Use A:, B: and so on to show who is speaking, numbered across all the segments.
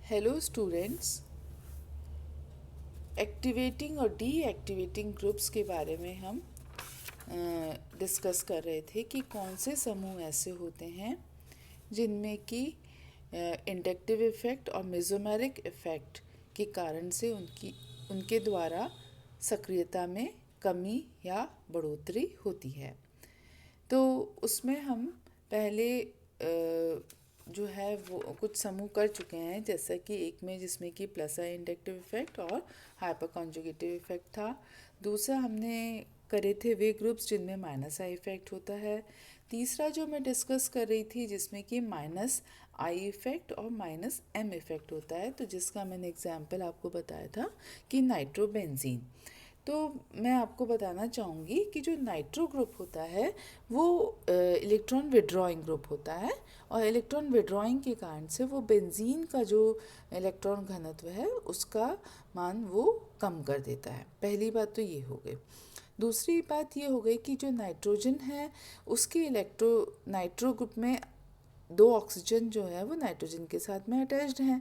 A: Hello students. Activating और deactivating groups के बारे में हम डिस्कस कर रहे थे कि कौन से समूह ऐसे होते हैं जिनमें कि इंडक्टिव इफ़ेक्ट और मेसोमेरिक इफ़ेक्ट के कारण से उनके द्वारा सक्रियता में कमी या बढ़ोतरी होती है। तो उसमें हम पहले जो है वो कुछ समूह कर चुके हैं, जैसा कि एक में जिसमें कि प्लस आई इंडक्टिव इफेक्ट और हाइपर कॉन्जुगेटिव इफेक्ट था। दूसरा हमने करे थे वे ग्रुप्स जिनमें माइनस आई इफेक्ट होता है। तीसरा जो मैं डिस्कस कर रही थी जिसमें कि माइनस आई इफेक्ट और माइनस एम इफेक्ट होता है, तो जिसका मैंने एग्जाम्पल आपको बताया था कि नाइट्रोबेंजीन। तो मैं आपको बताना चाहूँगी कि जो नाइट्रो ग्रुप होता है वो इलेक्ट्रॉन विड्रॉइंग ग्रुप होता है, और इलेक्ट्रॉन विड्रॉइंग के कारण से वो बेंजीन का जो इलेक्ट्रॉन घनत्व है उसका मान वो कम कर देता है। पहली बात तो ये हो गई। दूसरी बात ये हो गई कि जो नाइट्रोजन है उसके नाइट्रो ग्रुप में दो ऑक्सीजन जो है वो नाइट्रोजन के साथ में अटैच्ड हैं।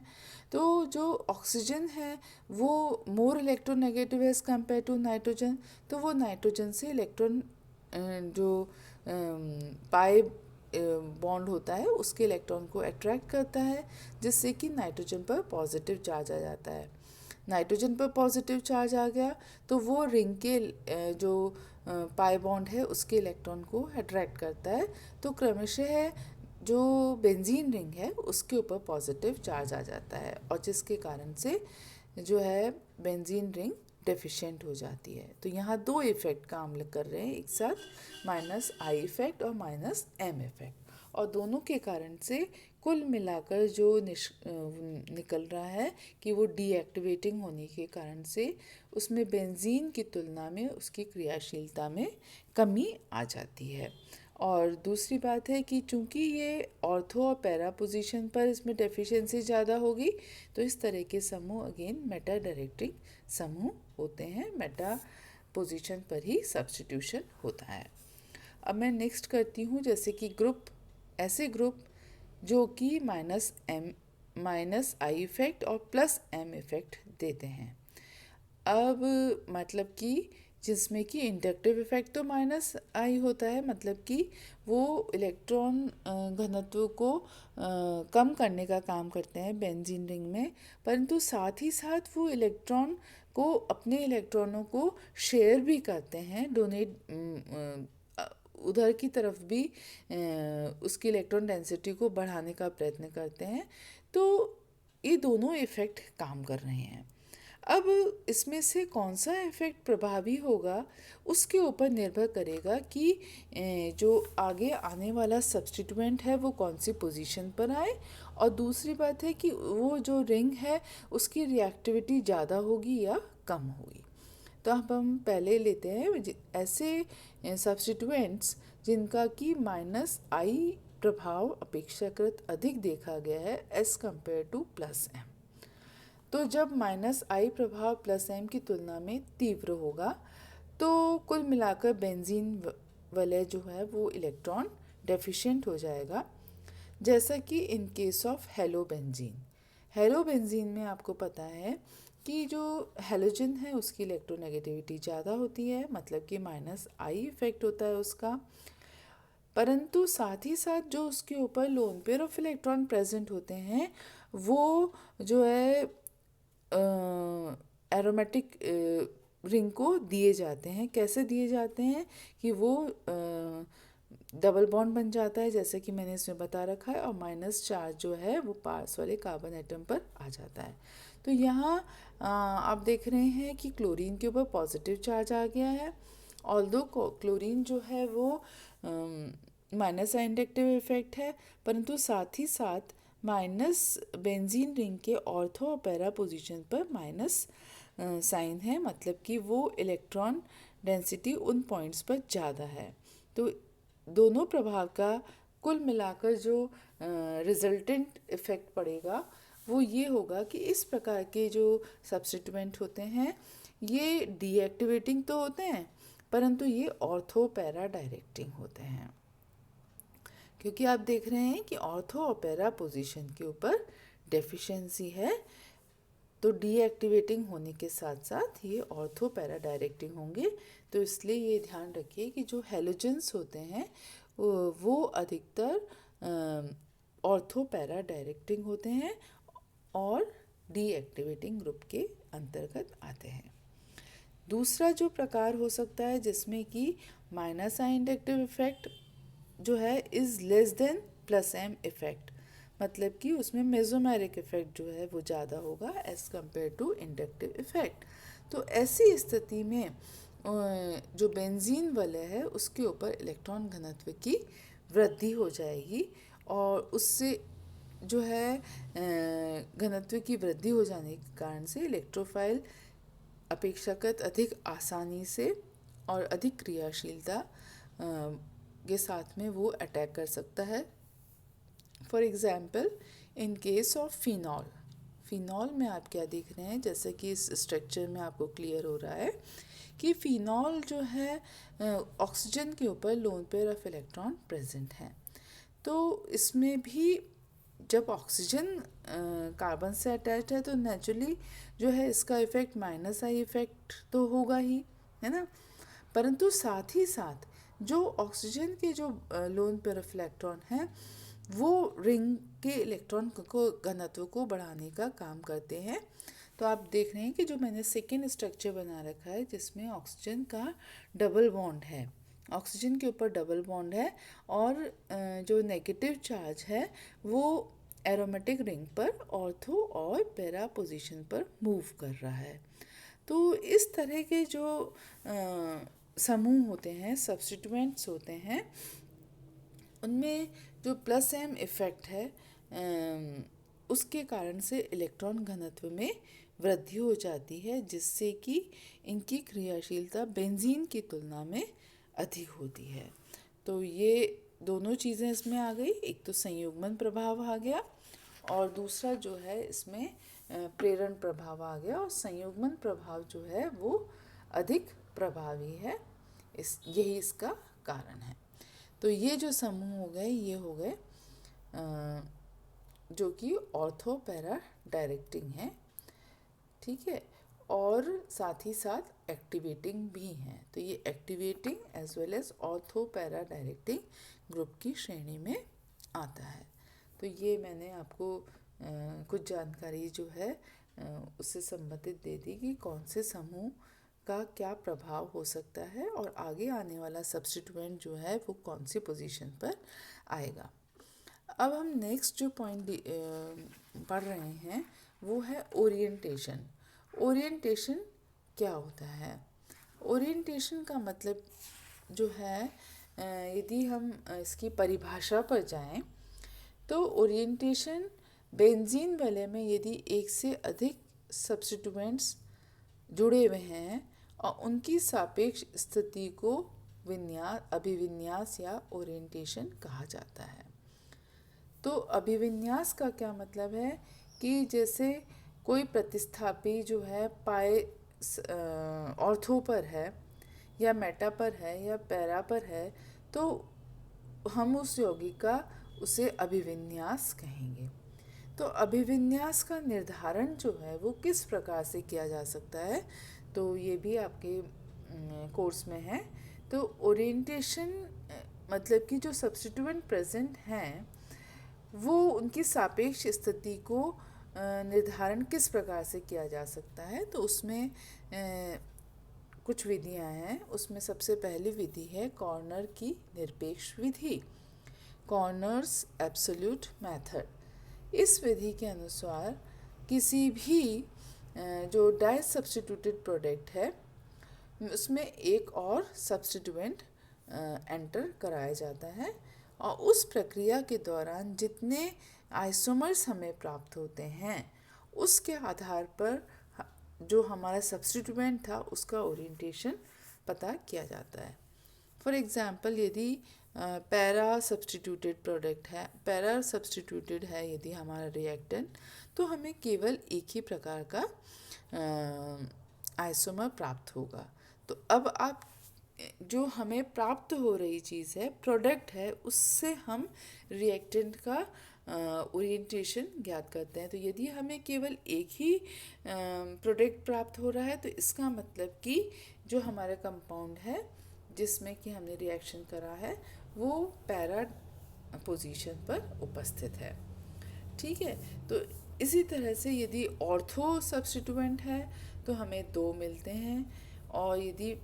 A: तो जो ऑक्सीजन है वो मोर इलेक्ट्रोनेगेटिव है एज कम्पेयर टू नाइट्रोजन, तो वो नाइट्रोजन से इलेक्ट्रॉन जो पाई बॉन्ड होता है उसके इलेक्ट्रॉन को अट्रैक्ट करता है, जिससे कि नाइट्रोजन पर पॉजिटिव चार्ज आ जाता है। नाइट्रोजन पर पॉजिटिव चार्ज आ गया तो वो रिंग के जो पाई बॉन्ड है उसके इलेक्ट्रॉन को अट्रैक्ट करता है, तो क्रमशः जो बेंजीन रिंग है उसके ऊपर पॉजिटिव चार्ज आ जाता है, और जिसके कारण से जो है बेंजीन रिंग डेफिशिएंट हो जाती है। तो यहाँ दो इफ़ेक्ट काम कर रहे हैं एक साथ, माइनस आई इफ़ेक्ट और माइनस एम इफ़ेक्ट, और दोनों के कारण से कुल मिलाकर जो निकल रहा है कि वो डीएक्टिवेटिंग होने के कारण से उसमें बेंजीन की तुलना में उसकी क्रियाशीलता में कमी आ जाती है। और दूसरी बात है कि चूंकि ये ऑर्थो और पैरा पोजीशन पर इसमें डेफिशिएंसी ज़्यादा होगी, तो इस तरह के समूह अगेन मेटा डायरेक्टिंग समूह होते हैं। मेटा पोजीशन पर ही सब्स्टिट्यूशन होता है। अब मैं नेक्स्ट करती हूँ, जैसे कि ग्रुप, ऐसे ग्रुप जो कि माइनस आई इफेक्ट और प्लस एम इफेक्ट देते हैं। अब मतलब कि जिसमें कि इंडक्टिव इफेक्ट तो माइनस आई होता है, मतलब कि वो इलेक्ट्रॉन घनत्व को कम करने का काम करते हैं बेंजीन रिंग में, परंतु साथ ही साथ वो इलेक्ट्रॉन को अपने इलेक्ट्रॉनों को शेयर भी करते हैं, डोनेट उधर की तरफ भी उसकी इलेक्ट्रॉन डेंसिटी को बढ़ाने का प्रयत्न करते हैं। तो ये दोनों इफ़ेक्ट काम कर रहे हैं। अब इसमें से कौन सा इफ़ेक्ट प्रभावी होगा उसके ऊपर निर्भर करेगा कि जो आगे आने वाला सब्स्टिट्यूएंट है वो कौन सी पोजीशन पर आए, और दूसरी बात है कि वो जो रिंग है उसकी रिएक्टिविटी ज़्यादा होगी या कम होगी। तो अब हम पहले लेते हैं ऐसे सब्स्टिट्यूएंट्स जिनका कि माइनस आई प्रभाव अपेक्षाकृत अधिक देखा गया है as compare to plus M. तो जब माइनस आई प्रभाव प्लस एम की तुलना में तीव्र होगा तो कुल मिलाकर बेंजीन वलय जो है वो इलेक्ट्रॉन डेफिशिएंट हो जाएगा, जैसा कि इन केस ऑफ हेलोबेंजीन। हेलोबेंजीन में आपको पता है कि जो हेलोजन है उसकी इलेक्ट्रोनेगेटिविटी ज़्यादा होती है, मतलब कि माइनस आई इफेक्ट होता है उसका, परंतु साथ ही साथ जो उसके ऊपर lone pair of electron present होते हैं वो जो है एरोमेटिक रिंग को दिए जाते हैं। कैसे दिए जाते हैं कि वो डबल बॉन्ड बन जाता है, जैसे कि मैंने इसमें बता रखा है, और माइनस चार्ज जो है वो पास वाले कार्बन एटम पर आ जाता है। तो यहाँ आप देख रहे हैं कि क्लोरीन के ऊपर पॉजिटिव चार्ज आ गया है, ऑल्दो क्लोरीन जो है वो माइनस इंडक्टिव इफेक्ट है, परंतु साथ ही साथ माइनस बेंजीन रिंग के ऑर्थो और पैरा पोजीशन पर माइनस साइन है, मतलब कि वो इलेक्ट्रॉन डेंसिटी उन पॉइंट्स पर ज़्यादा है। तो दोनों प्रभाव का कुल मिलाकर जो रिजल्टेंट इफेक्ट पड़ेगा वो ये होगा कि इस प्रकार के जो सब्स्टिट्यूएंट होते हैं ये डीएक्टिवेटिंग तो होते हैं, परंतु ये ऑर्थो पैरा डायरेक्टिंग होते हैं, क्योंकि आप देख रहे हैं कि ऑर्थो और पैरा पोजीशन के ऊपर डेफिशिएंसी है, तो डीएक्टिवेटिंग होने के साथ साथ ये ऑर्थो पैरा डायरेक्टिंग होंगे। तो इसलिए ये ध्यान रखिए कि जो हेलोजेंस होते हैं वो अधिकतर ऑर्थो पैरा डायरेक्टिंग होते हैं और डीएक्टिवेटिंग ग्रुप के अंतर्गत आते हैं। दूसरा जो प्रकार हो सकता है जिसमें कि माइनस आई इंडक्टिव इफेक्ट जो है is less than plus M effect, मतलब कि उसमें मेसोमेरिक इफेक्ट जो है वो ज़्यादा होगा as compare to inductive effect. तो ऐसी स्थिति में जो बेंजीन वलय है उसके ऊपर इलेक्ट्रॉन घनत्व की वृद्धि हो जाएगी और उससे जो है घनत्व की वृद्धि हो जाने के कारण से इलेक्ट्रोफाइल अपेक्षाकृत अधिक आसानी से और अधिक क्रियाशीलता के साथ में वो अटैक कर सकता है। For example in case of phenol, phenol में आप क्या देख रहे हैं, जैसे कि इस स्ट्रक्चर में आपको क्लियर हो रहा है कि फिनॉल जो है ऑक्सीजन के ऊपर lone pair of electron present है। तो इसमें भी जब ऑक्सीजन कार्बन से अटैच है तो नेचुरली जो है इसका इफ़ेक्ट माइनस आई इफ़ेक्ट तो होगा ही, है ना। परंतु साथ ही साथ जो ऑक्सीजन के जो लोन पेयर ऑफ इलेक्ट्रॉन हैं वो रिंग के इलेक्ट्रॉन को घनत्व को बढ़ाने का काम करते हैं। तो आप देख रहे हैं कि जो मैंने सेकेंड स्ट्रक्चर बना रखा है जिसमें ऑक्सीजन का डबल बॉन्ड है, ऑक्सीजन के ऊपर डबल बॉन्ड है और जो नेगेटिव चार्ज है वो एरोमेटिक रिंग पर ऑर्थो और पैरा पोजीशन पर मूव कर रहा है। तो इस तरह के जो समूह होते हैं, सब्स्टिट्यूएंट्स होते हैं, उनमें जो प्लस एम इफ़ेक्ट है उसके कारण से इलेक्ट्रॉन घनत्व में वृद्धि हो जाती है जिससे कि इनकी क्रियाशीलता बेंजीन की तुलना में अधिक होती है। तो ये दोनों चीज़ें इसमें आ गई, एक तो संयुग्मन प्रभाव आ गया और दूसरा जो है इसमें प्रेरण प्रभाव आ गया, और संयुग्मन प्रभाव जो है वो अधिक प्रभावी है, यही इसका कारण है। तो ये जो समूह हो गए ये हो गए जो कि ऑर्थो पैरा डायरेक्टिंग है, ठीक है, और साथ ही साथ एक्टिवेटिंग भी हैं। तो ये activating as well as ortho para directing group की श्रेणी में आता है। तो ये मैंने आपको कुछ जानकारी जो है उससे संबंधित दे दी कि कौन से समूह का क्या प्रभाव हो सकता है और आगे आने वाला सब्स्टिट्यूएंट जो है वो कौन सी पोजीशन पर आएगा। अब हम नेक्स्ट जो पॉइंट पढ़ रहे हैं वो है ओरिएंटेशन। ओरिएंटेशन क्या होता है? ओरिएंटेशन का मतलब जो है यदि हम इसकी परिभाषा पर जाएं तो ओरिएंटेशन बेंजीन वलय में यदि एक से अधिक सब्स्टिट्यूएंट्स जुड़े हुए हैं और उनकी सापेक्ष स्थिति को अभिविन्यास या ओरिएंटेशन कहा जाता है। तो अभिविन्यास का क्या मतलब है कि जैसे कोई प्रतिस्थापी जो है पाए ऑर्थो पर है या मेटा पर है या पैरा पर है तो हम उस यौगिक का उसे अभिविन्यास कहेंगे। तो अभिविन्यास का निर्धारण जो है वो किस प्रकार से किया जा सकता है, तो ये भी आपके कोर्स में है। तो ओरिएंटेशन मतलब कि जो सब्स्टिट्यूएंट प्रेजेंट हैं वो उनकी सापेक्ष स्थिति को निर्धारण किस प्रकार से किया जा सकता है, तो उसमें कुछ विधियां हैं। उसमें सबसे पहली विधि है कॉर्नर की निरपेक्ष विधि, कॉर्नर्स एब्सोल्यूट मेथड। इस विधि के अनुसार किसी भी जो डाई सब्स्टिट्यूटेड प्रोडक्ट है उसमें एक और सब्स्टिट्यूएंट एंटर कराया जाता है और उस प्रक्रिया के दौरान जितने आइसोमर्स हमें प्राप्त होते हैं उसके आधार पर जो हमारा सब्स्टिट्यूएंट था उसका ओरिएंटेशन पता किया जाता है। फॉर एग्ज़ाम्पल यदि पैरा सब्स्टिट्यूटेड प्रोडक्ट है, पैरा सब्स्टिट्यूटेड है यदि हमारा रिएक्टेंट, तो हमें केवल एक ही प्रकार का आइसोमर प्राप्त होगा। तो अब आप जो हमें प्राप्त हो रही चीज़ है, प्रोडक्ट है, उससे हम रिएक्टेंट का ओरिएंटेशन ज्ञात करते हैं। तो यदि हमें केवल एक ही प्रोडक्ट प्राप्त हो रहा है तो इसका मतलब कि जो हमारा कंपाउंड है जिसमें कि हमने रिएक्शन करा है वो पैरा पोजीशन पर उपस्थित है। ठीक है, तो इसी तरह से यदि ऑर्थो सब्स्टिट्यूएंट है तो हमें 2 मिलते हैं, और यदि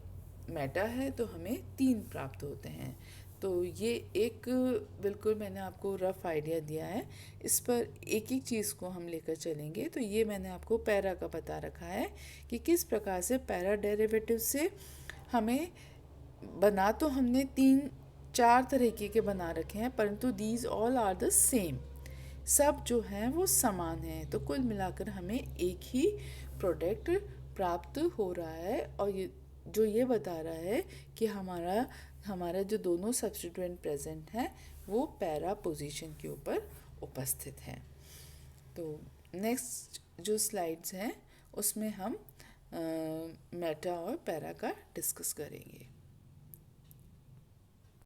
A: मेटा है तो हमें 3 प्राप्त होते हैं। तो ये एक बिल्कुल मैंने आपको रफ आइडिया दिया है, इस पर एक एक चीज़ को हम लेकर चलेंगे। तो ये मैंने आपको पैरा का बता रखा है कि किस प्रकार से पैरा डेरिवेटिव से हमें बना तो हमने 3-4 तरीके के बना रखे हैं, परंतु these all are the same, सब जो हैं वो समान हैं। तो कुल मिलाकर हमें एक ही प्रोडक्ट प्राप्त हो रहा है, और ये बता रहा है कि हमारा जो दोनों सब्स्टिट्यूएंट प्रेजेंट हैं वो पैरा पोजीशन के ऊपर उपस्थित हैं। तो नेक्स्ट जो स्लाइड्स हैं उसमें हम मेटा और पैरा का डिस्कस करेंगे।